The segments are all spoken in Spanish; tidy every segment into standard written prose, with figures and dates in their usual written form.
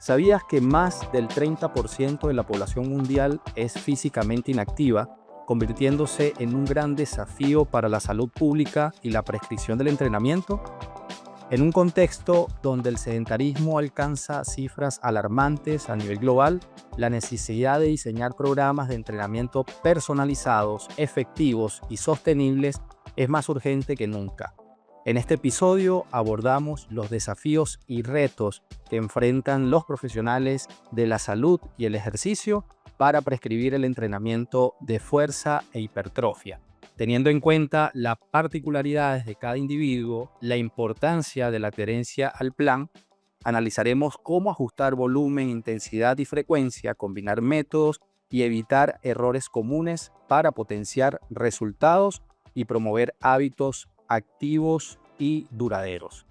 ¿Sabías que más del 30% de la población mundial es físicamente inactiva, convirtiéndose en un gran desafío para la salud pública y la prescripción del entrenamiento? En un contexto donde el sedentarismo alcanza cifras alarmantes a nivel global, la necesidad de diseñar programas de entrenamiento personalizados, efectivos y sostenibles es más urgente que nunca. En este episodio abordamos los desafíos y retos que enfrentan los profesionales de la salud y el ejercicio para prescribir el entrenamiento de fuerza e hipertrofia, teniendo en cuenta las particularidades de cada individuo, la importancia de la adherencia al plan. Analizaremos cómo ajustar volumen, intensidad y frecuencia, combinar métodos y evitar errores comunes para potenciar resultados y promover hábitos activos y duraderos.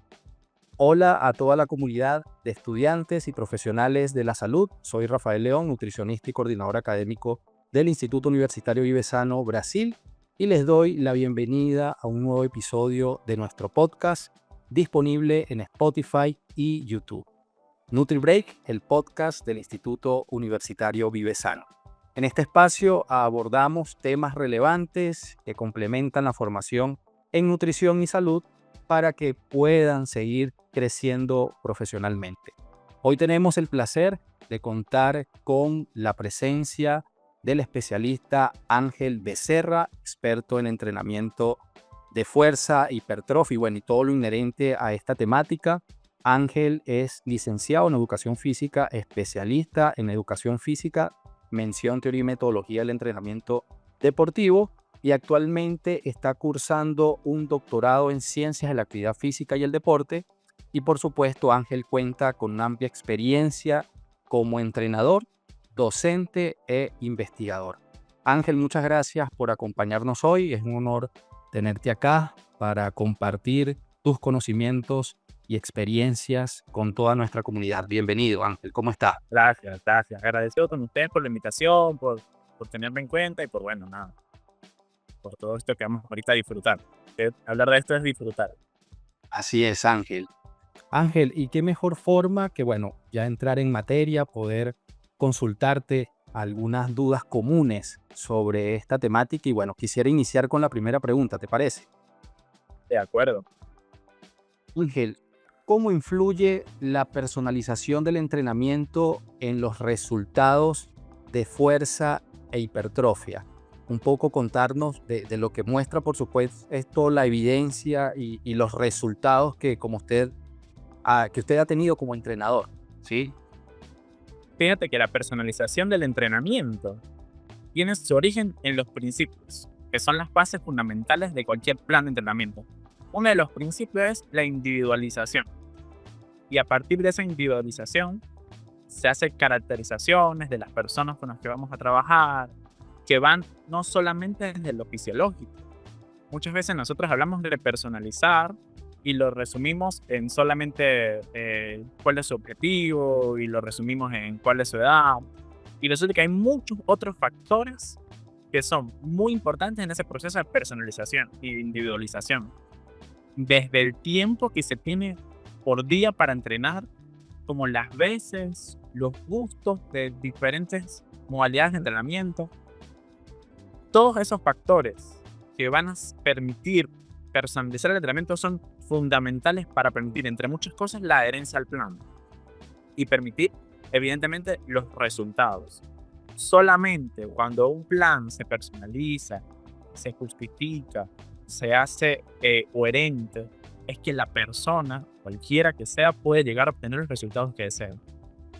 Hola a toda la comunidad de estudiantes y profesionales de la salud. Soy Rafael León, nutricionista y coordinador académico del Instituto Universitario Vivesano, Brasil, y les doy la bienvenida a un nuevo episodio de nuestro podcast disponible en Spotify y YouTube. NutriBreak, el podcast del Instituto Universitario Vivesano. En este espacio abordamos temas relevantes que complementan la formación en nutrición y salud para que puedan seguir creciendo profesionalmente. Hoy tenemos el placer de contar con la presencia del especialista Ángel Becerra, experto en entrenamiento de fuerza, hipertrofia y todo lo inherente a esta temática. Ángel es licenciado en educación física, especialista en educación física, mención, teoría y metodología del entrenamiento deportivo, y actualmente está cursando un doctorado en ciencias de la actividad física y el deporte. Y por supuesto, Ángel cuenta con una amplia experiencia como entrenador, docente e investigador. Ángel, muchas gracias por acompañarnos hoy. Es un honor tenerte acá para compartir tus conocimientos y experiencias con toda nuestra comunidad. Bienvenido, Ángel. ¿Cómo estás? Gracias. Agradecido con ustedes por la invitación, por tenerme en cuenta y por todo esto que vamos ahorita a disfrutar. Hablar de esto es disfrutar. Así es, Ángel. Ángel, ¿y qué mejor forma que, ya entrar en materia, poder consultarte algunas dudas comunes sobre esta temática? Y quisiera iniciar con la primera pregunta, ¿te parece? De acuerdo. Ángel, ¿cómo influye la personalización del entrenamiento en los resultados de fuerza e hipertrofia? Un poco contarnos de lo que muestra, por supuesto, esto, la evidencia y los resultados que usted ha tenido como entrenador, ¿sí? Fíjate que la personalización del entrenamiento tiene su origen en los principios, que son las bases fundamentales de cualquier plan de entrenamiento. Uno de los principios es la individualización. Y a partir de esa individualización se hacen caracterizaciones de las personas con las que vamos a trabajar, que van no solamente desde lo fisiológico. Muchas veces nosotros hablamos de personalizar y lo resumimos en solamente cuál es su objetivo y lo resumimos en cuál es su edad. Y resulta que hay muchos otros factores que son muy importantes en ese proceso de personalización e individualización. Desde el tiempo que se tiene por día para entrenar, como las veces, los gustos de diferentes modalidades de entrenamiento. Todos esos factores que van a permitir personalizar el entrenamiento son fundamentales para permitir, entre muchas cosas, la adherencia al plan y permitir, evidentemente, los resultados. Solamente cuando un plan se personaliza, se justifica, se hace coherente, es que la persona, cualquiera que sea, puede llegar a obtener los resultados que desea.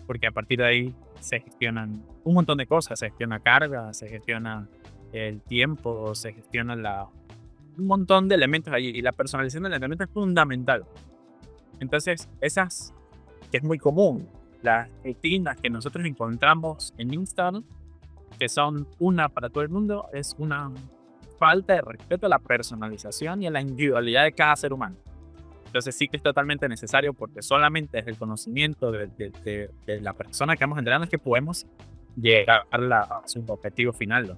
Porque a partir de ahí se gestionan un montón de cosas, se gestiona carga, se gestiona el tiempo, se gestiona un montón de elementos allí, y la personalización del entrenamiento es fundamental. Entonces, esas, que es muy común, las rutinas que nosotros encontramos en Instagram, que son una para todo el mundo, es una falta de respeto a la personalización y a la individualidad de cada ser humano. Entonces sí que es totalmente necesario, porque solamente es el conocimiento de la persona que vamos entrenando es que podemos llegar a su objetivo final, ¿no?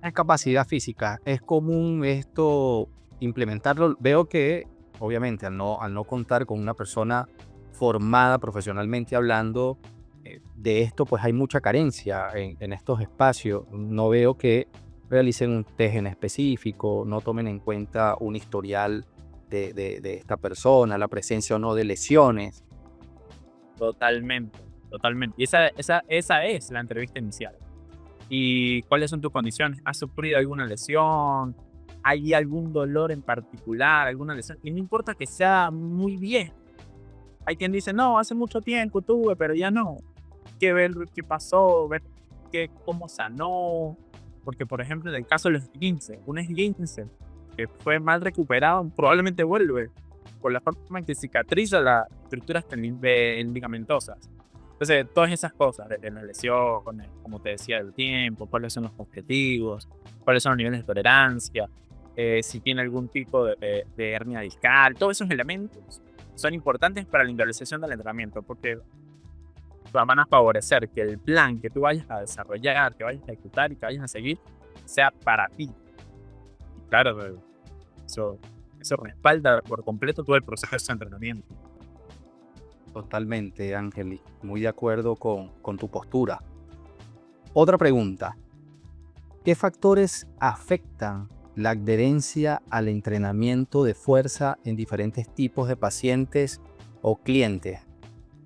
La capacidad física, ¿es común esto implementarlo? Veo que, obviamente, al no contar con una persona formada profesionalmente hablando, de esto pues hay mucha carencia en estos espacios. No veo que realicen un test en específico, no tomen en cuenta un historial de esta persona, la presencia o no de lesiones. Totalmente, totalmente. Y esa es la entrevista inicial. ¿Y cuáles son tus condiciones? ¿Has sufrido alguna lesión? ¿Hay algún dolor en particular? ¿Alguna lesión? Y no importa que sea muy viejo. Hay quien dice, no, hace mucho tiempo tuve, pero ya no. Hay que ver qué pasó, ver cómo sanó. Porque, por ejemplo, en el caso de los esguinces, un esguince que fue mal recuperado probablemente vuelve por la forma en que cicatriza las estructuras ligamentosas. Entonces, todas esas cosas de la lesión, como te decía, del tiempo, cuáles son los objetivos, cuáles son los niveles de tolerancia, si tiene algún tipo de hernia discal, todos esos elementos son importantes para la individualización del entrenamiento, porque van a favorecer que el plan que tú vayas a desarrollar, que vayas a ejecutar y que vayas a seguir, sea para ti. Y claro, eso respalda por completo todo el proceso de entrenamiento. Totalmente, Ángel, muy de acuerdo con tu postura. Otra pregunta. ¿Qué factores afectan la adherencia al entrenamiento de fuerza en diferentes tipos de pacientes o clientes?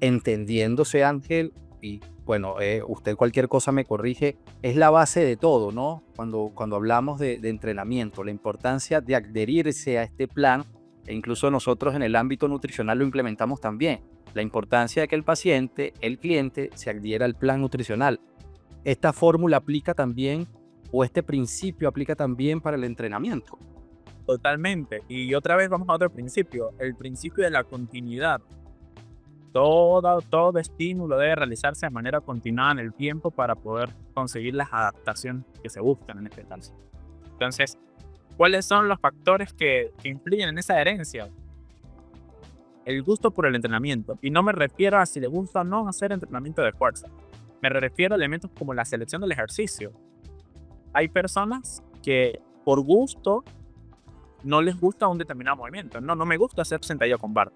Entendiéndose, Ángel, y bueno, usted cualquier cosa me corrige, es la base de todo, ¿no? Cuando hablamos de entrenamiento, la importancia de adherirse a este plan, e incluso nosotros en el ámbito nutricional lo implementamos también, la importancia de que el paciente, el cliente, se adhiera al plan nutricional. ¿Esta fórmula aplica también, o este principio aplica también para el entrenamiento? Totalmente. Y otra vez vamos a otro principio, el principio de la continuidad. Todo estímulo debe realizarse de manera continuada en el tiempo para poder conseguir las adaptaciones que se buscan en este caso. Entonces, ¿cuáles son los factores que influyen en esa adherencia? El gusto por el entrenamiento. Y no me refiero a si le gusta o no hacer entrenamiento de fuerza. Me refiero a elementos como la selección del ejercicio. Hay personas que por gusto no les gusta un determinado movimiento. No me gusta hacer sentadilla con barra.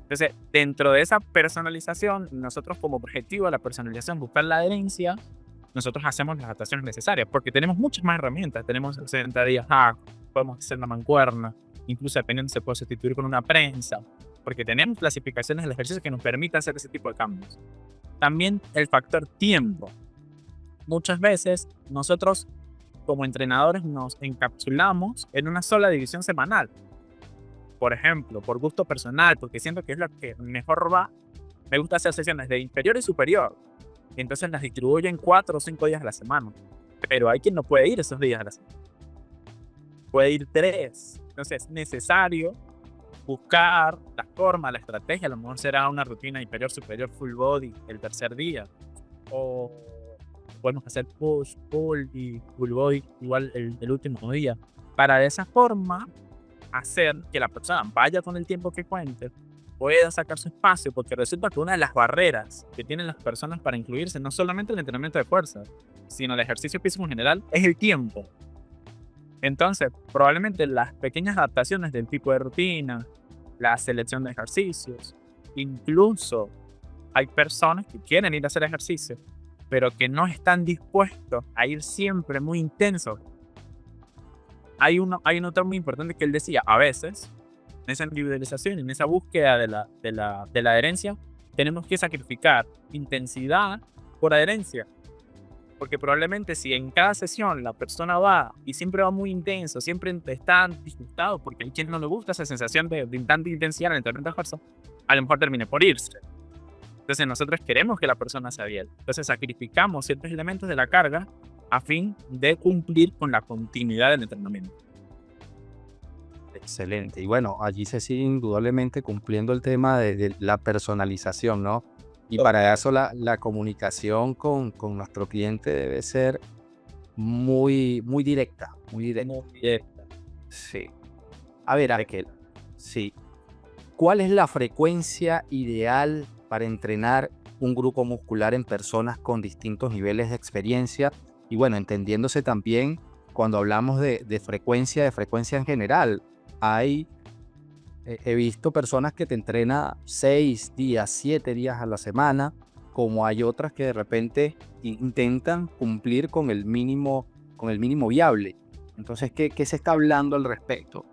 Entonces, dentro de esa personalización, nosotros como objetivo de la personalización, buscar la adherencia, nosotros hacemos las adaptaciones necesarias, porque tenemos muchas más herramientas. Tenemos sentadillas hack, podemos hacer una mancuerna, incluso dependiendo se puede sustituir con una prensa, porque tenemos clasificaciones del ejercicio que nos permiten hacer ese tipo de cambios. También el factor tiempo. Muchas veces nosotros como entrenadores nos encapsulamos en una sola división semanal. Por ejemplo, por gusto personal, porque siento que es lo que mejor va, me gusta hacer sesiones de inferior y superior. Y entonces las distribuyo en 4 o 5 días a la semana. Pero hay quien no puede ir esos días a la semana. Puede ir 3. Entonces es necesario buscar la forma, la estrategia. A lo mejor será una rutina inferior, superior, full body el tercer día. O podemos hacer push, pull y full body igual el último día. Para de esa forma hacer que la persona vaya con el tiempo que cuente, pueda sacar su espacio, porque resulta que una de las barreras que tienen las personas para incluirse no solamente el entrenamiento de fuerza, sino el ejercicio físico en general, es el tiempo. Entonces, probablemente las pequeñas adaptaciones del tipo de rutina, la selección de ejercicios, incluso hay personas que quieren ir a hacer ejercicio, pero que no están dispuestos a ir siempre muy intensos. Hay un autor muy importante que él decía, a veces, en esa individualización, en esa búsqueda de la adherencia, tenemos que sacrificar intensidad por adherencia. Porque probablemente si en cada sesión la persona va y siempre va muy intenso, siempre está disgustado, porque hay quien no le gusta esa sensación de tanta intensidad en el entrenamiento de fuerza, a lo mejor termine por irse. Entonces nosotros queremos que la persona se adhiera. Entonces sacrificamos ciertos elementos de la carga a fin de cumplir con la continuidad del entrenamiento. Excelente. Y bueno, allí se sigue indudablemente cumpliendo el tema de la personalización, ¿no? Y para eso la comunicación con nuestro cliente debe ser muy directa, muy directa. Muy directa. Sí. A ver, Arkel, sí. ¿Cuál es la frecuencia ideal para entrenar un grupo muscular en personas con distintos niveles de experiencia? Y bueno, entendiéndose también cuando hablamos de frecuencia en general, hay He visto personas que te entrenan 6 días, 7 días a la semana, como hay otras que de repente intentan cumplir con el mínimo viable. Entonces, ¿qué se está hablando al respecto?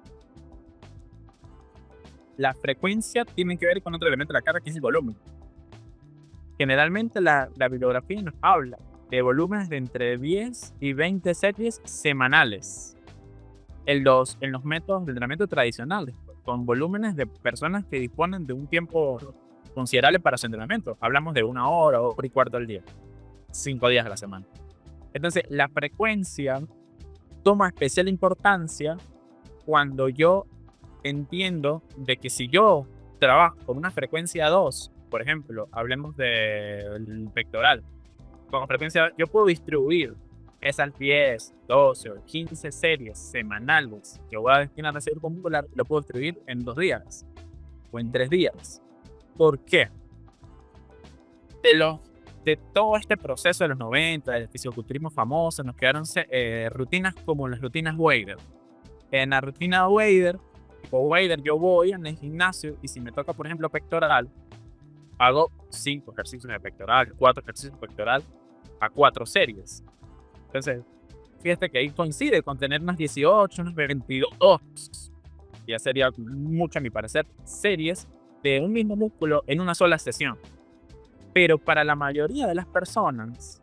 La frecuencia tiene que ver con otro elemento de la carga, que es el volumen. Generalmente la bibliografía nos habla de volúmenes de entre 10 y 20 series semanales en los métodos de entrenamiento tradicionales, con volúmenes de personas que disponen de un tiempo considerable para su entrenamiento. Hablamos de 1 hora o 1 y cuarto al día, 5 días a la semana. Entonces, la frecuencia toma especial importancia cuando yo entiendo de que si yo trabajo con una frecuencia 2, por ejemplo, hablemos del pectoral, con frecuencia, yo puedo distribuir esas 10, 12 o 15 series semanales que voy a destinar a hacer muscular, lo puedo distribuir en 2 días o en 3 días. ¿Por qué? De todo este proceso de los 90, del fisiculturismo famoso, nos quedaron rutinas como las rutinas Wader. En la rutina Wader, tipo Wader, yo voy al gimnasio y si me toca, por ejemplo, pectoral, hago 5 ejercicios de pectoral, 4 ejercicios de pectoral a 4 series. Entonces, fíjate que ahí coincide con tener unas 18, unas 22, ya sería mucho a mi parecer, series de un mismo músculo en una sola sesión. Pero para la mayoría de las personas,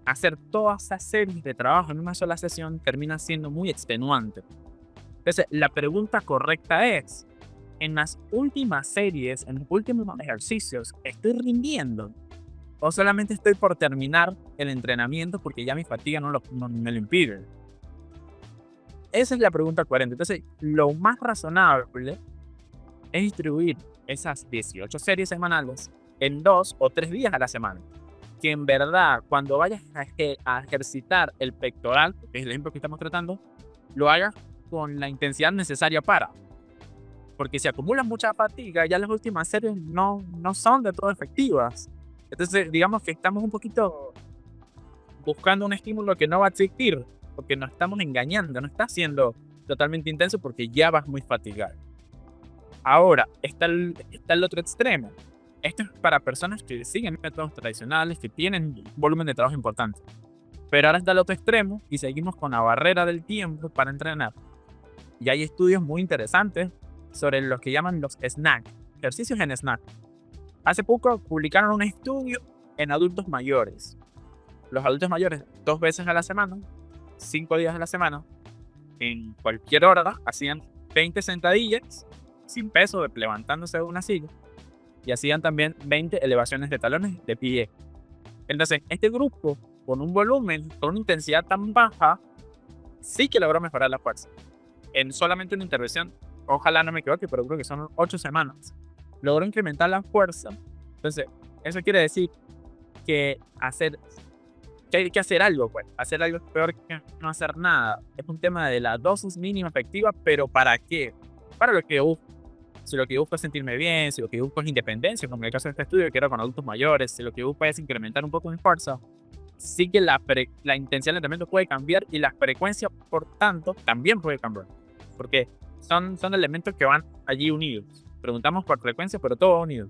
hacer todas esas series de trabajo en una sola sesión termina siendo muy extenuante. Entonces, la pregunta correcta es, en las últimas series, en los últimos ejercicios, ¿estoy rindiendo? ¿O solamente estoy por terminar el entrenamiento porque ya mi fatiga no me lo impide? Esa es la pregunta coherente. Entonces, lo más razonable es distribuir esas 18 series semanales en 2 o 3 días a la semana. Que en verdad, cuando vayas a ejercitar el pectoral, que es el ejemplo que estamos tratando, lo hagas con la intensidad necesaria para. Porque si acumulas mucha fatiga, ya las últimas series no son de todo efectivas. Entonces, digamos que estamos un poquito buscando un estímulo que no va a existir, porque nos estamos engañando, no está siendo totalmente intenso porque ya vas muy fatigado. Ahora, está el otro extremo. Esto es para personas que siguen métodos tradicionales, que tienen volumen de trabajo importante. Pero ahora está el otro extremo y seguimos con la barrera del tiempo para entrenar. Y hay estudios muy interesantes sobre los que llaman los SNAC, ejercicios en SNAC. Hace poco publicaron un estudio en adultos mayores. Los adultos mayores 2 veces a la semana, 5 días a la semana, en cualquier hora, hacían 20 sentadillas sin peso, levantándose de una silla, y hacían también 20 elevaciones de talones de pie. Entonces, este grupo, con un volumen, con una intensidad tan baja, sí que logró mejorar la fuerza. En solamente una intervención, ojalá no me equivoque, pero creo que son 8 semanas, logró incrementar la fuerza. Entonces, eso quiere decir que hay que hacer algo, pues. Hacer algo es peor que no hacer nada. Es un tema de la dosis mínima efectiva, pero ¿para qué? Para lo que yo busco. Si lo que busco es sentirme bien, si lo que busco es independencia, como en el caso de este estudio que era con adultos mayores, si lo que busco es incrementar un poco mi fuerza, sí que la intensidad del entrenamiento puede cambiar y la frecuencia, por tanto, también puede cambiar. Porque son elementos que van allí unidos. Preguntamos por frecuencia, pero todo unido.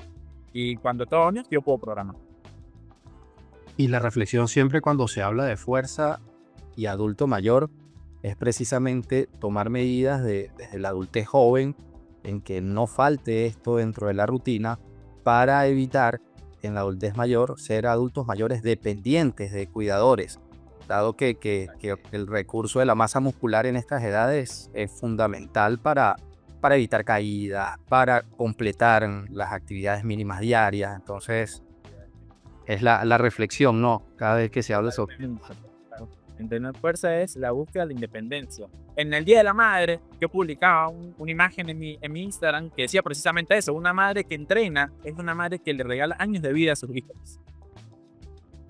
Y cuando todo unido, yo puedo programar. Y la reflexión siempre cuando se habla de fuerza y adulto mayor es precisamente tomar medidas desde la adultez joven en que no falte esto dentro de la rutina para evitar en la adultez mayor ser adultos mayores dependientes de cuidadores, dado que el recurso de la masa muscular en estas edades es fundamental para evitar caídas, para completar las actividades mínimas diarias. Entonces, es la reflexión, ¿no? Cada vez que se habla sobre... Entrenar fuerza es la búsqueda de independencia. En el Día de la Madre, yo publicaba una imagen en mi Instagram que decía precisamente eso. Una madre que entrena es una madre que le regala años de vida a sus hijos.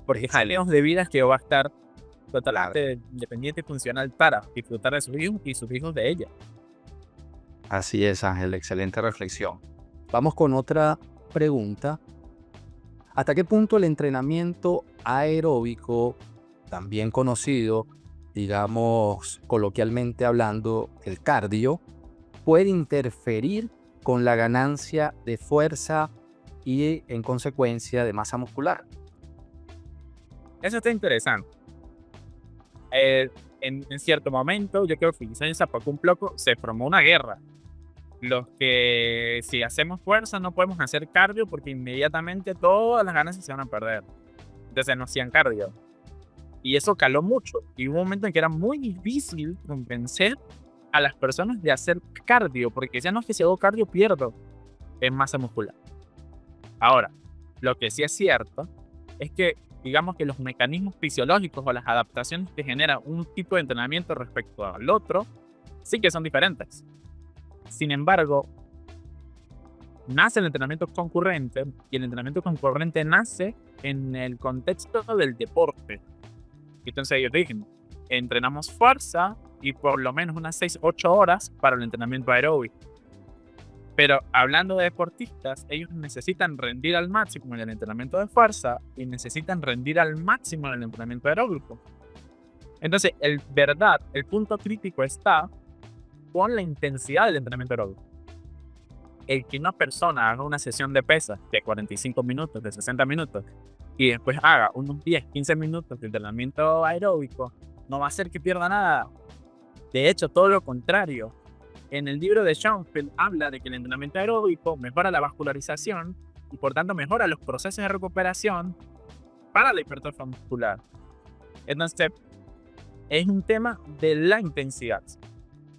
Porque años de vida que va a estar totalmente independiente y funcional para disfrutar de sus hijos y sus hijos de ella. Así es, Ángel, excelente reflexión. Vamos con otra pregunta. ¿Hasta qué punto el entrenamiento aeróbico, también conocido, digamos, coloquialmente hablando, el cardio, puede interferir con la ganancia de fuerza y, en consecuencia, de masa muscular. Eso está interesante. En cierto momento, yo creo que quizás en Zapacumplopco se formó una guerra. Los que si hacemos fuerza no podemos hacer cardio porque inmediatamente todas las ganancias se van a perder. Entonces no hacían cardio. Y eso caló mucho. Y hubo un momento en que era muy difícil convencer a las personas de hacer cardio, porque ya no es que si hago cardio pierdo en masa muscular. Ahora, lo que sí es cierto es que digamos que los mecanismos fisiológicos o las adaptaciones que genera un tipo de entrenamiento respecto al otro sí que son diferentes. Sin embargo, nace el entrenamiento concurrente y el entrenamiento concurrente nace en el contexto del deporte. Entonces ellos dicen, entrenamos fuerza y por lo menos unas 6-8 horas para el entrenamiento aeróbico. Pero hablando de deportistas, ellos necesitan rendir al máximo en el entrenamiento de fuerza y necesitan rendir al máximo en el entrenamiento aeróbico. Entonces, el punto crítico está con la intensidad del entrenamiento aeróbico. El que una persona haga una sesión de pesas de 45 minutos, de 60 minutos, y después haga unos 10-15 minutos de entrenamiento aeróbico, no va a hacer que pierda nada. De hecho, todo lo contrario. En el libro de Schoenfeld habla de que el entrenamiento aeróbico mejora la vascularización y por tanto mejora los procesos de recuperación para la hipertrofia muscular. Entonces, es un tema de la intensidad.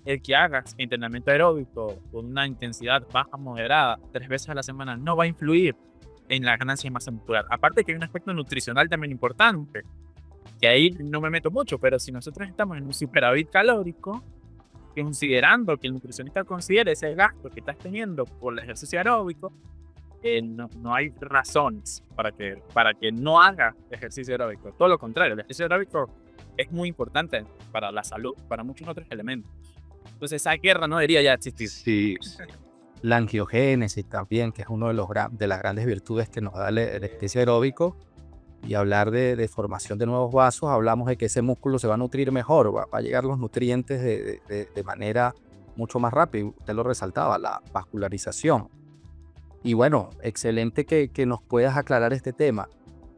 El que hagas entrenamiento aeróbico con una intensidad baja moderada 3 veces a la semana no va a influir en la ganancia de masa muscular. Aparte que hay un aspecto nutricional también importante, que ahí no me meto mucho, pero si nosotros estamos en un superávit calórico, considerando que el nutricionista considere ese gasto que estás teniendo por el ejercicio aeróbico, no hay razones para que no haga ejercicio aeróbico. Todo lo contrario, el ejercicio aeróbico es muy importante para la salud, para muchos otros elementos. Entonces esa guerra no debería ya existir. Sí. La angiogénesis también, que es uno de las grandes virtudes que nos da el ejercicio aeróbico. Y hablar de formación de nuevos vasos, hablamos de que ese músculo se va a nutrir mejor, va a llegar los nutrientes de manera mucho más rápida. Usted lo resaltaba, la vascularización. Y bueno, excelente que nos puedas aclarar este tema.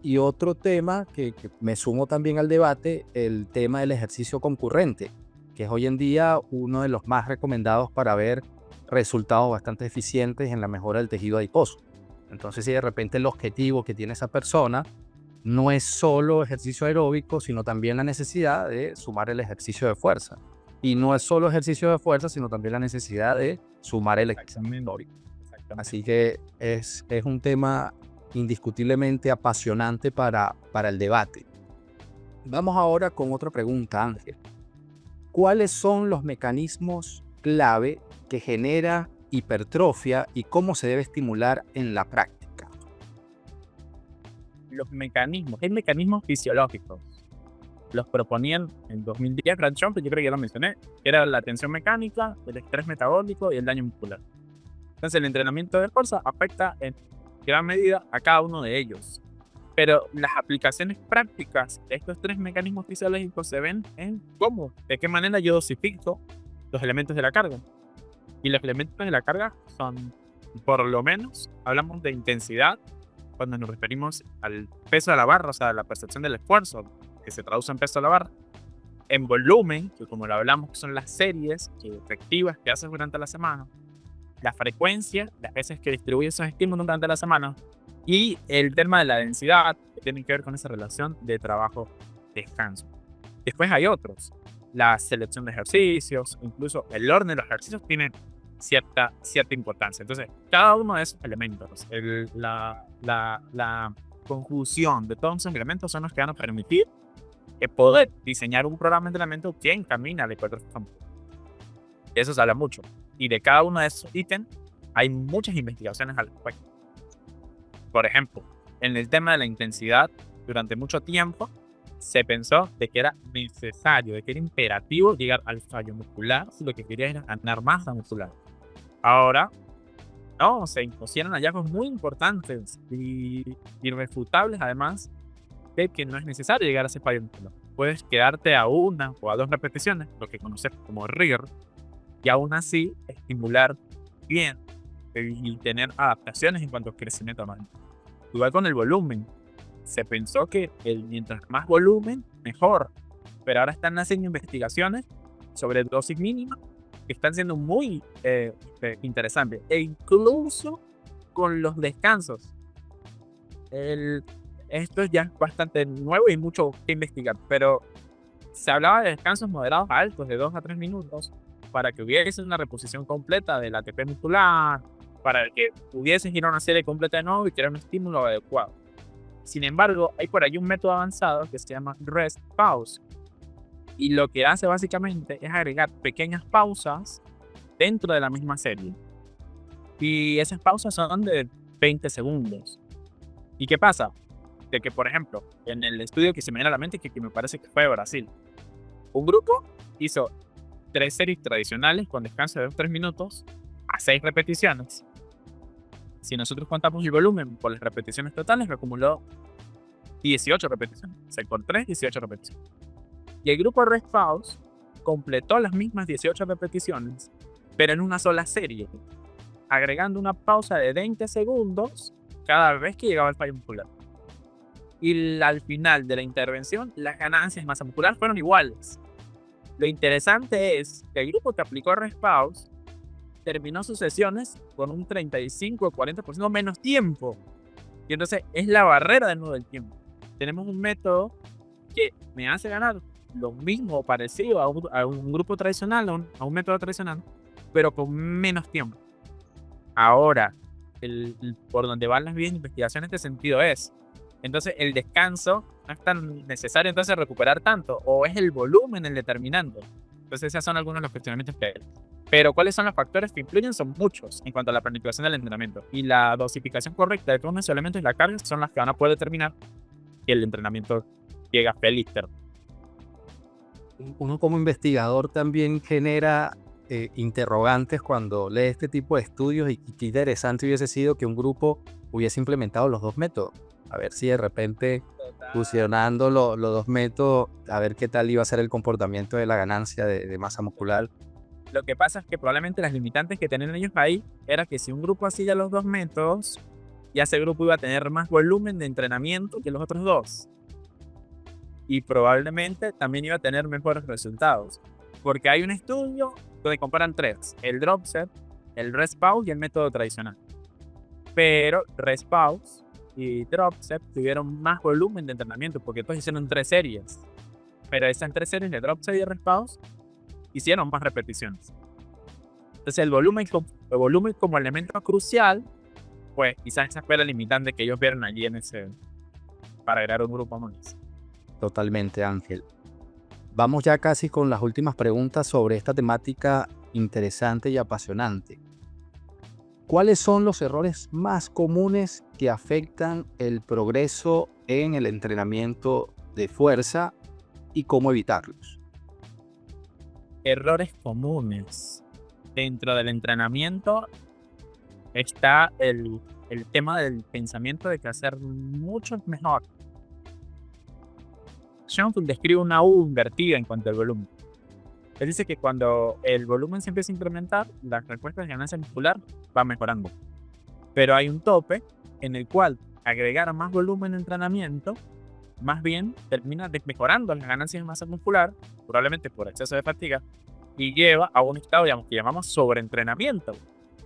Y otro tema que me sumo también al debate, el tema del ejercicio concurrente, que es hoy en día uno de los más recomendados para ver resultados bastante eficientes en la mejora del tejido adiposo. Entonces, si de repente el objetivo que tiene esa persona no es solo ejercicio aeróbico, sino también la necesidad de sumar el ejercicio de fuerza. Y no es solo ejercicio de fuerza, sino también la necesidad de sumar el ejercicio aeróbico. Así que es un tema indiscutiblemente apasionante para el debate. Vamos ahora con otra pregunta, Ángel. ¿Cuáles son los mecanismos clave que genera hipertrofia y cómo se debe estimular en la práctica? Los mecanismos, hay mecanismos fisiológicos. Los proponían en 2010 Brad Schoenfeld, yo creo que ya lo mencioné, que era la tensión mecánica, el estrés metabólico y el daño muscular. Entonces el entrenamiento de fuerza afecta en gran medida a cada uno de ellos. Pero las aplicaciones prácticas de estos 3 mecanismos fisiológicos se ven en cómo, de qué manera yo dosifico los elementos de la carga. Y los elementos de la carga son, por lo menos, hablamos de intensidad, cuando nos referimos al peso de la barra, o sea, la percepción del esfuerzo, que se traduce en peso de la barra, en volumen, que como lo hablamos, que son las series efectivas que haces durante la semana, la frecuencia, las veces que distribuyes esos estímulos durante la semana, y el tema de la densidad, que tiene que ver con esa relación de trabajo-descanso. Después hay otros, la selección de ejercicios, incluso el orden de los ejercicios tiene cierta importancia. Entonces, cada uno de esos elementos, la conjunción de todos esos elementos son los que van a permitir poder diseñar un programa de entrenamiento que encamina a la hipertrofia muscular. De eso se habla mucho. Y de cada uno de esos ítems hay muchas investigaciones al respecto. Por ejemplo, en el tema de la intensidad, durante mucho tiempo se pensó de que era necesario, de que era imperativo llegar al fallo muscular si lo que quería era ganar masa muscular. Ahora, no, se impusieron hallazgos muy importantes y irrefutables, además, de que no es necesario llegar a ese fallo muscular. Puedes quedarte a 1 o a 2 repeticiones, lo que conocemos como RIR, y aún así estimular bien y tener adaptaciones en cuanto al crecimiento humano. Igual con el volumen. Se pensó que mientras más volumen, mejor. Pero ahora están haciendo investigaciones sobre dosis mínima que están siendo muy interesantes. E incluso con los descansos. Esto ya es bastante nuevo y mucho que investigar. Pero se hablaba de descansos moderados a altos de 2 a 3 minutos para que hubiese una reposición completa del ATP muscular, para que pudieses ir a una serie completa de nuevo y crear un estímulo adecuado. Sin embargo, hay por ahí un método avanzado que se llama Rest Pause. Y lo que hace básicamente es agregar pequeñas pausas dentro de la misma serie. Y esas pausas son de 20 segundos. ¿Y qué pasa? De que, por ejemplo, en el estudio que se me viene a la mente, que me parece que fue de Brasil, un grupo hizo 3 series tradicionales con descanso de 3 minutos a 6 repeticiones. Si nosotros contamos el volumen por las repeticiones totales, me acumuló 18 repeticiones. O sea, con 3, 18 repeticiones. Y el grupo Rest Pause completó las mismas 18 repeticiones, pero en una sola serie, agregando una pausa de 20 segundos cada vez que llegaba el fallo muscular. Y al final de la intervención, las ganancias de masa muscular fueron iguales. Lo interesante es que el grupo que aplicó Rest Pause terminó sus sesiones con un 35 o 40% menos tiempo. Y entonces es la barrera de nuevo del tiempo. Tenemos un método que me hace ganar lo mismo o parecido a un grupo tradicional, a un método tradicional, pero con menos tiempo. Ahora, por donde van las vías de investigación en este sentido es, entonces el descanso no es tan necesario entonces recuperar tanto, o es el volumen el determinante. Entonces esos son algunos de los cuestionamientos que hay. Pero ¿cuáles son los factores que influyen? Son muchos en cuanto a la planificación del entrenamiento. Y la dosificación correcta de todos esos elementos y la carga son las que van a poder determinar que el entrenamiento llega feliz. Uno como investigador también genera interrogantes cuando lee este tipo de estudios y qué interesante hubiese sido que un grupo hubiese implementado los dos métodos. A ver si de repente fusionando los dos métodos, a ver qué tal iba a ser el comportamiento de la ganancia de masa muscular. Lo que pasa es que probablemente las limitantes que tenían ellos ahí era que si un grupo hacía los dos métodos, ya ese grupo iba a tener más volumen de entrenamiento que los otros dos. Y probablemente también iba a tener mejores resultados. Porque hay un estudio donde comparan 3. El drop set, el rest pause y el método tradicional. Pero rest pause y drop set tuvieron más volumen de entrenamiento porque todos hicieron 3 series. Pero esas 3 series de drop set y rest pause hicieron más repeticiones. Entonces el volumen como elemento crucial, pues quizás esa fue la limitante que ellos vieron allí para agregar un grupo más. Totalmente, Ángel. Vamos ya casi con las últimas preguntas sobre esta temática interesante y apasionante. ¿Cuáles son los errores más comunes que afectan el progreso en el entrenamiento de fuerza y cómo evitarlos? Errores comunes. Dentro del entrenamiento está el tema del pensamiento de que hacer mucho es mejor. Schoenfeld describe una U invertida en cuanto al volumen. Él dice que cuando el volumen se empieza a incrementar, las respuestas de ganancia muscular van mejorando. Pero hay un tope en el cual agregar más volumen de entrenamiento más bien termina mejorando las ganancias de masa muscular, probablemente por exceso de fatiga, y lleva a un estado, digamos, que llamamos sobreentrenamiento,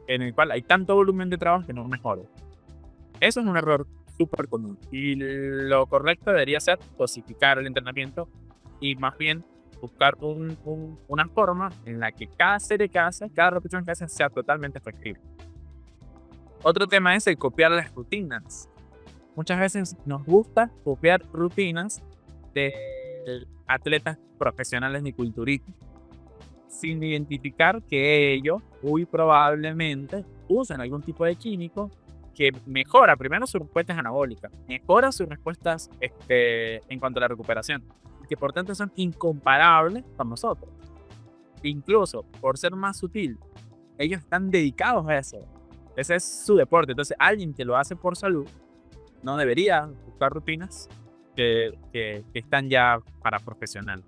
en el cual hay tanto volumen de trabajo que no mejora. Eso es un error súper común. Y lo correcto debería ser dosificar el entrenamiento y más bien buscar una forma en la que cada serie que hace, cada repetición que hace sea totalmente efectiva. Otro tema es el copiar las rutinas. Muchas veces nos gusta copiar rutinas de atletas profesionales ni culturistas, sin identificar que ellos muy probablemente usan algún tipo de químico que mejora primero sus respuestas anabólicas, mejora sus respuestas en cuanto a la recuperación, que por tanto son incomparables con nosotros. Incluso por ser más sutil, ellos están dedicados a eso. Ese es su deporte. Entonces alguien que lo hace por salud no debería buscar rutinas que están ya para profesional.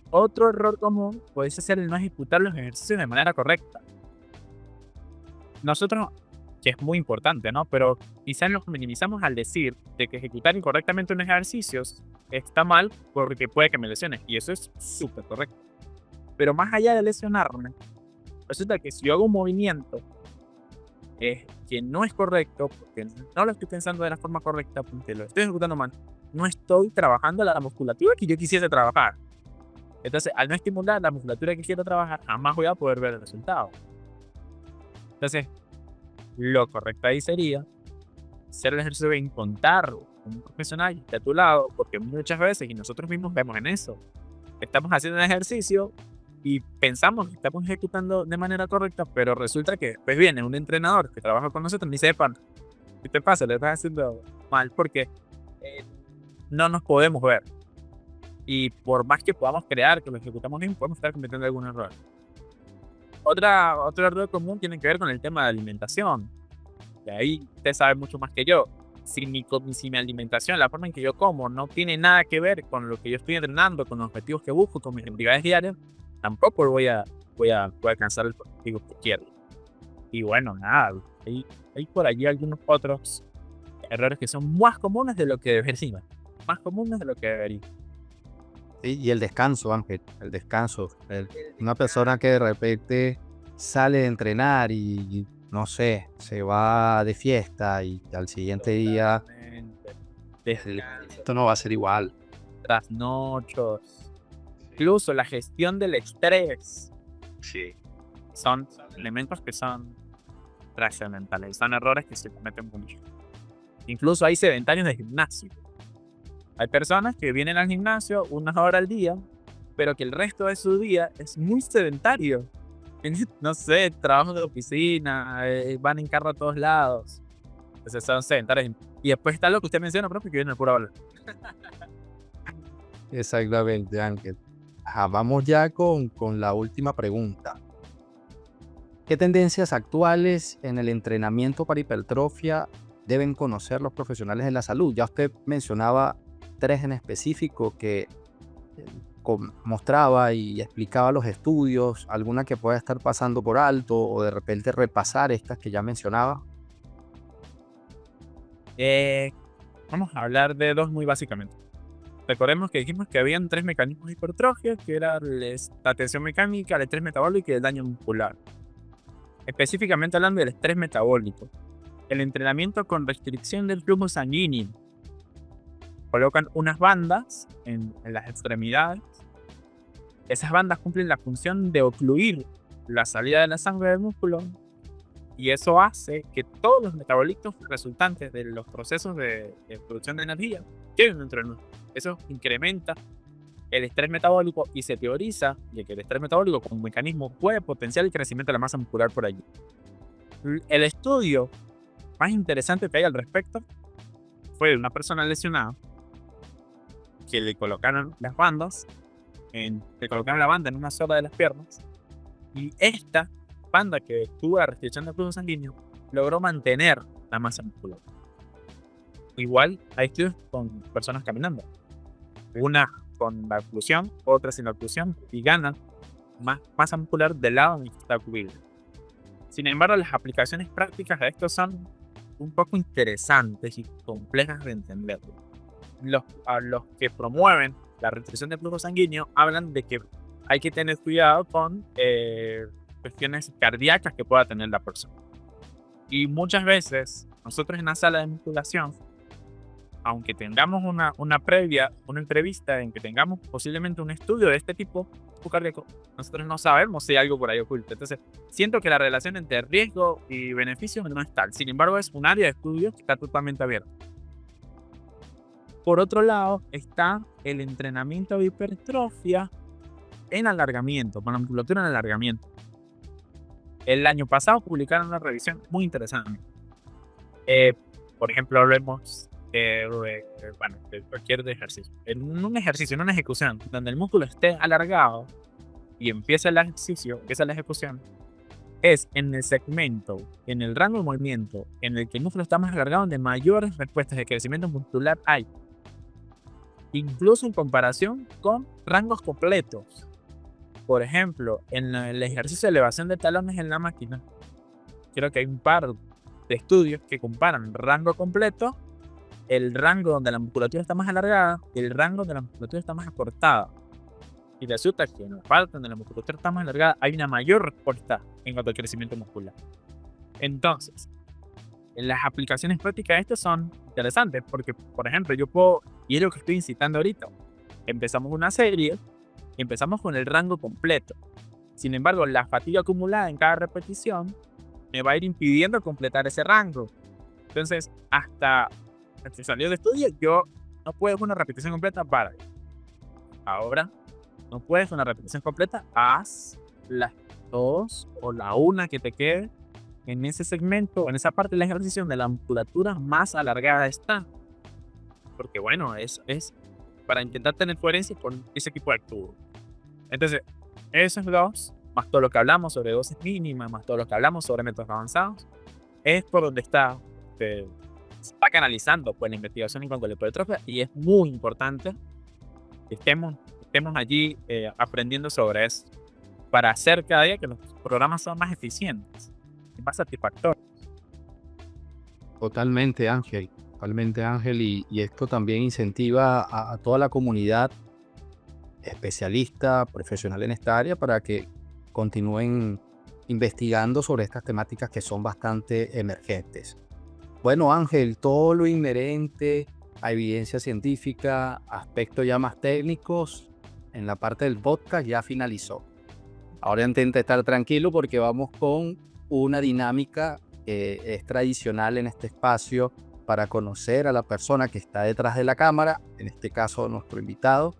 Otro error común puede ser el no ejecutar los ejercicios de manera correcta. nosotros, que es muy importante, ¿no? Pero quizás nos minimizamos al decir de que ejecutar incorrectamente unos ejercicios está mal porque puede que me lesione. Y eso es súper correcto. Pero más allá de lesionarme, resulta que si yo hago un movimiento que no es correcto, porque no lo estoy pensando de la forma correcta, porque lo estoy ejecutando mal, no estoy trabajando la musculatura que yo quisiese trabajar. Entonces, al no estimular la musculatura que quiero trabajar, jamás voy a poder ver el resultado. Entonces, lo correcto ahí sería hacer el ejercicio bien, contar con un profesional que esté a tu lado, porque muchas veces, y nosotros mismos vemos en eso, estamos haciendo un ejercicio y pensamos que estamos ejecutando de manera correcta, pero resulta que después viene un entrenador que trabaja con nosotros y dice, "Epa, ¿qué te pasa? Le estás haciendo mal", porque no nos podemos ver. Y por más que podamos crear que lo ejecutamos bien, podemos estar cometiendo algún error. Otro error común tiene que ver con el tema de alimentación. Y ahí usted sabe mucho más que yo. Si mi alimentación, la forma en que yo como, no tiene nada que ver con lo que yo estoy entrenando, con los objetivos que busco, con mis actividades diarias, tampoco voy a alcanzar el objetivo que quiero. Y bueno, nada, hay por allí algunos otros errores que son más comunes de lo que deberían. Más comunes de lo que deberían. Sí, y el descanso, Ángel, el descanso. Una persona que de repente sale de entrenar y, no sé, se va de fiesta y al siguiente día esto no va a ser igual. Trasnochos, incluso la gestión del estrés, Sí. son elementos que son trascendentales, son errores que se cometen mucho. Incluso hay sedentarios de gimnasio. Hay personas que vienen al gimnasio 1 hora al día, pero que el resto de su día es muy sedentario. No sé, trabajo de oficina, van en carro a todos lados. Entonces son sedentarios. Y después está lo que usted menciona, profe, que viene el puro hablar. Exactamente, Ángel. Vamos ya con la última pregunta. ¿Qué tendencias actuales en el entrenamiento para hipertrofia deben conocer los profesionales de la salud? Ya usted mencionaba 3 en específico que mostraba y explicaba los estudios, alguna que pueda estar pasando por alto o de repente repasar estas que ya mencionaba. Vamos a hablar de 2 muy básicamente. Recordemos que dijimos que habían 3 mecanismos de hipertrofia, que era la tensión mecánica, el estrés metabólico y el daño muscular. Específicamente hablando del estrés metabólico, el entrenamiento con restricción del flujo sanguíneo. Colocan unas bandas en las extremidades. Esas bandas cumplen la función de ocluir la salida de la sangre del músculo, y eso hace que todos los metabolitos resultantes de los procesos de producción de energía queden dentro del músculo. Eso incrementa el estrés metabólico y se teoriza de que el estrés metabólico como mecanismo puede potenciar el crecimiento de la masa muscular por allí. El estudio más interesante que hay al respecto fue de una persona lesionada que le colocaron las bandas, le colocaron la banda en una sola de las piernas, y esta banda que tuvo la restricción del flujo sanguíneo logró mantener la masa muscular. Igual hay estudios con personas caminando, una con la oclusión, otra sin la oclusión, y ganan más masa muscular del lado en el que está ocluido. Sin embargo, las aplicaciones prácticas de esto son un poco interesantes y complejas de entender. Los que promueven la restricción del flujo sanguíneo hablan de que hay que tener cuidado con cuestiones cardíacas que pueda tener la persona. Y muchas veces, nosotros en la sala de musculación, aunque tengamos una entrevista en que tengamos posiblemente un estudio de este tipo cardíaco, nosotros no sabemos si hay algo por ahí oculto. Entonces, siento que la relación entre riesgo y beneficio no es tal. Sin embargo, es un área de estudio que está totalmente abierta. Por otro lado, está el entrenamiento de hipertrofia en alargamiento, con la musculatura en alargamiento. El año pasado publicaron una revisión muy interesante. Por ejemplo, hablemos de cualquier ejercicio. En un ejercicio, en una ejecución, donde el músculo esté alargado y empieza el ejercicio, empieza la ejecución, es en el segmento, en el rango de movimiento en el que el músculo está más alargado, donde mayores respuestas de crecimiento muscular hay. Incluso en comparación con rangos completos. Por ejemplo, en el ejercicio de elevación de talones en la máquina, creo que hay un par de estudios que comparan rango completo, el rango donde la musculatura está más alargada y el rango donde la musculatura está más acortada. Y resulta que en la parte donde la musculatura está más alargada hay una mayor respuesta en cuanto al crecimiento muscular. Entonces, las aplicaciones prácticas de esto son interesantes porque, por ejemplo, yo puedo, y es lo que estoy incitando ahorita, empezamos una serie y empezamos con el rango completo. Sin embargo, la fatiga acumulada en cada repetición me va a ir impidiendo completar ese rango. Entonces, hasta que salió de estudio, yo no puedo una repetición completa para. Ahora, no puedes una repetición completa, haz las 2 o la 1 que te quede en ese segmento, en esa parte del ejercicio donde la musculatura más alargada está. Porque bueno, es para intentar tener coherencia con ese tipo de actividad. Entonces, esos dos, más todo lo que hablamos sobre dosis mínimas, más todo lo que hablamos sobre métodos avanzados, es por donde se está canalizando pues, la investigación en cuanto a la hipertrofia, y es muy importante que estemos allí aprendiendo sobre eso para hacer cada día que los programas sean más eficientes y más satisfactorios. Totalmente, Ángel. Totalmente, Ángel. Y esto también incentiva a toda la comunidad especialista, profesional en esta área, para que continúen investigando sobre estas temáticas que son bastante emergentes. Bueno, Ángel, todo lo inherente a evidencia científica, aspectos ya más técnicos, en la parte del podcast ya finalizó. Ahora intenta estar tranquilo porque vamos con una dinámica que es tradicional en este espacio para conocer a la persona que está detrás de la cámara, en este caso nuestro invitado.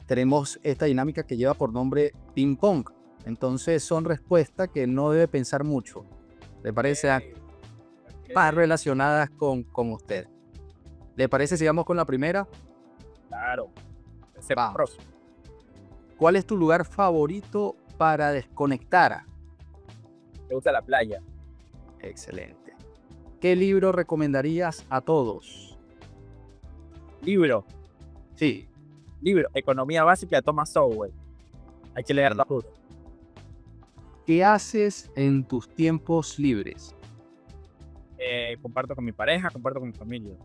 Tenemos esta dinámica que lleva por nombre ping pong. Entonces son respuestas que no debe pensar mucho. ¿Le parece? Más relacionadas con usted. ¿Le parece si vamos con la primera? Claro. Vamos. ¿Cuál es tu lugar favorito para desconectar? Me gusta la playa. Excelente. ¿Qué libro recomendarías a todos? Libro. Sí. Libro. Economía básica de Thomas Sowell. Hay que leerlo. ¿Qué haces en tus tiempos libres? Comparto con mi pareja, comparto con mi familia.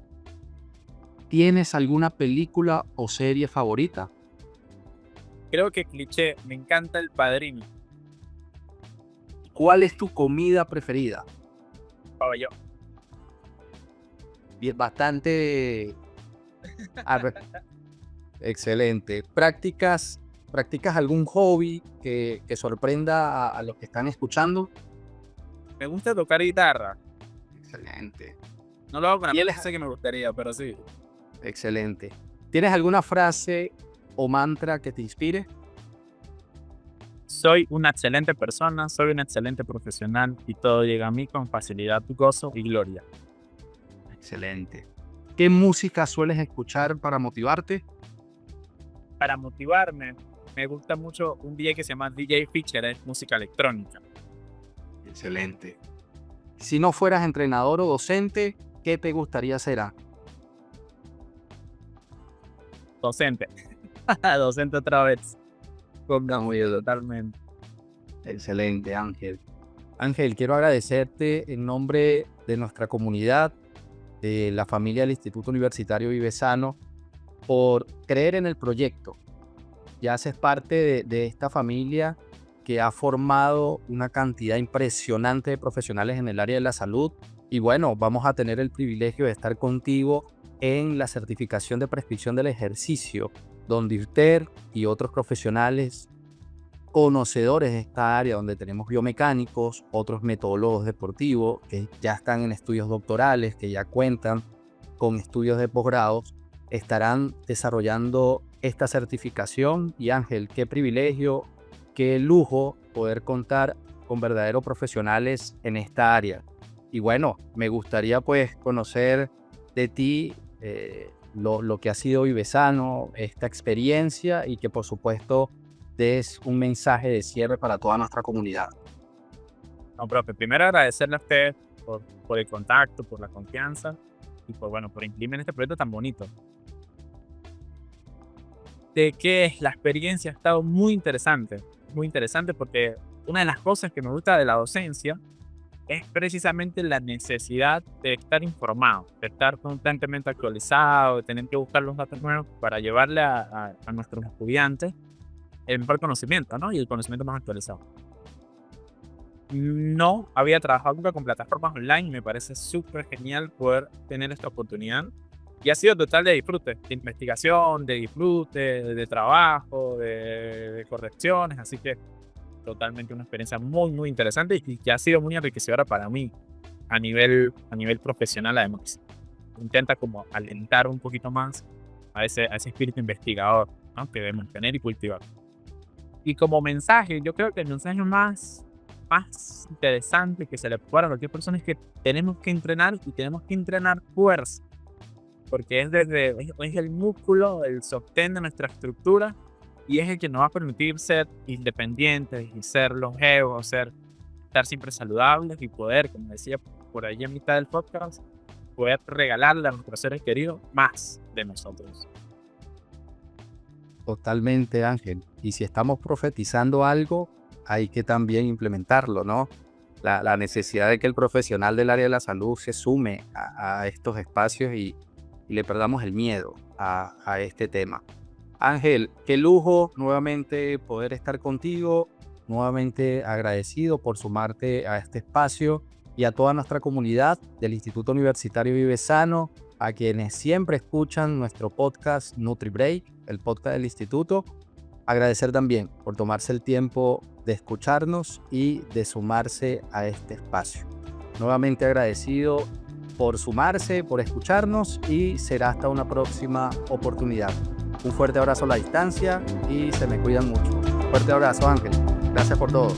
¿Tienes alguna película o serie favorita? Creo que cliché, me encanta El Padrino. ¿Cuál es tu comida preferida? Pabellón. Bien, bastante... Excelente. ¿Practicas algún hobby que sorprenda a los que están escuchando? Me gusta tocar guitarra. Excelente. No lo hago con la sé que me gustaría, pero sí. Excelente. ¿Tienes alguna frase o mantra que te inspire? Soy una excelente persona, soy un excelente profesional y todo llega a mí con facilidad, gozo y gloria. Excelente. ¿Qué música sueles escuchar para motivarte? Para motivarme, me gusta mucho un DJ que se llama DJ Feature, es música electrónica. Excelente. Si no fueras entrenador o docente, ¿qué te gustaría ser? Docente. Docente otra vez. Totalmente. Excelente, Ángel. Ángel, quiero agradecerte en nombre de nuestra comunidad, de la familia del Instituto Universitario Vivesano, por creer en el proyecto. Ya haces parte de esta familia que ha formado una cantidad impresionante de profesionales en el área de la salud. Y bueno, vamos a tener el privilegio de estar contigo en la certificación de prescripción del ejercicio, donde usted y otros profesionales conocedores de esta área, donde tenemos biomecánicos, otros metodólogos deportivos que ya están en estudios doctorales, que ya cuentan con estudios de posgrados, estarán desarrollando esta certificación. Y Ángel, qué privilegio, qué lujo poder contar con verdaderos profesionales en esta área. Y bueno, me gustaría pues conocer de ti lo que ha sido Vivesano, esta experiencia, y que por supuesto des un mensaje de cierre para toda nuestra comunidad. No, profe, primero agradecerle a usted por el contacto, por la confianza y por incluirme en este proyecto tan bonito. De que la experiencia ha estado muy interesante porque una de las cosas que me gusta de la docencia es precisamente la necesidad de estar informado, de estar constantemente actualizado, de tener que buscar los datos nuevos para llevarle a nuestros estudiantes el mejor conocimiento, ¿no? Y el conocimiento más actualizado. No había trabajado nunca con plataformas online y me parece súper genial poder tener esta oportunidad. Y ha sido total de disfrute, de investigación, de disfrute, de trabajo, de correcciones, así que totalmente una experiencia muy, muy interesante y que ha sido muy enriquecedora para mí a nivel profesional además. Intenta como alentar un poquito más a ese espíritu investigador, ¿no? Que debemos tener y cultivar. Y como mensaje, yo creo que el mensaje más interesante que se le puede dar a cualquier persona es que tenemos que entrenar y tenemos que entrenar fuerza, porque es el músculo, el sostén de nuestra estructura y es el que nos va a permitir ser independientes y ser longevos, estar siempre saludables y poder, como decía por ahí en mitad del podcast, poder regalarle a nuestros seres queridos más de nosotros. Totalmente, Ángel. Y si estamos profetizando algo, hay que también implementarlo, ¿no? La necesidad de que el profesional del área de la salud se sume a estos espacios y le perdamos el miedo a este tema. Ángel, qué lujo nuevamente poder estar contigo, nuevamente agradecido por sumarte a este espacio y a toda nuestra comunidad del Instituto Universitario Vive Sano, a quienes siempre escuchan nuestro podcast NutriBreak, el podcast del instituto. Agradecer también por tomarse el tiempo de escucharnos y de sumarse a este espacio. Nuevamente agradecido por sumarse, por escucharnos y será hasta una próxima oportunidad. Un fuerte abrazo a la distancia y se me cuidan mucho. Fuerte abrazo, Ángel. Gracias por todo.